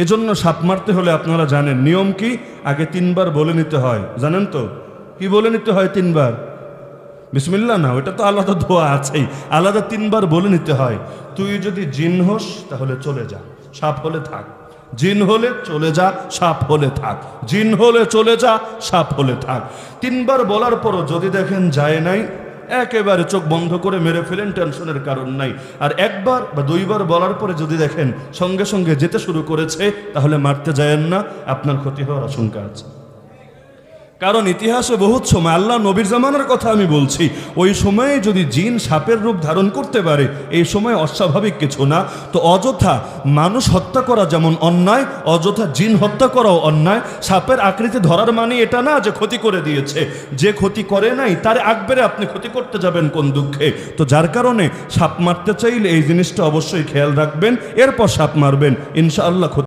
এজন্য সাপ মারতে হলে আপনারা জানেন নিয়ম কি, আগে 3 বার বলে নিতে হয়। জানেন তো কি বলে নিতে হয়? 3 বার বিসমিল্লাহ না, ওটা তো আলাদা দোয়া আছেই, আলাদা 3 বার বলে নিতে হয়। তুই যদি জিন হোস তাহলে চলে যা, সাপ হলে থাক। জিন হলে চলে যা, সাপ হলে থাক। জিন হলে চলে যা, সাপ হলে থাক। 3 বার বলার পরও যদি দেখেন যায় নাই, একেবারে চোখ বন্ধ করে মেরে ফেলেন, টেনশনের কারণ নাই। আর 1 বার বা 2 বার বলার পরে যদি দেখেন সঙ্গে সঙ্গে যেতে শুরু করেছে, তাহলে মারতে যায়েন না, আপনার ক্ষতি হওয়ার আশঙ্কা আছে। কারণ ইতিহাসে বহুত সময়, আল্লাহ নবীর জামানার কথা আমি বলছি, ওই সময়ে যদি জিন সাপের রূপ ধারণ করতে পারে, এই সময় অস্বাভাবিক কিছু না। তো অযথা মানুষ হত্যা করা যেমন অন্যায়, অযথা জিন হত্যা করাও অন্যায়। সাপের আকৃতি ধরার মানে এটা না যে ক্ষতি করে দিয়েছে, যে ক্ষতি করে নাই তার আকবেরে আপনি ক্ষতি করতে যাবেন কোন দুঃখে। তো যার কারণে সাপ মারতে চাইলে এই জিনিসটা অবশ্যই খেয়াল রাখবেন, এরপর সাপ মারবেন, ইনশাআল্লাহ।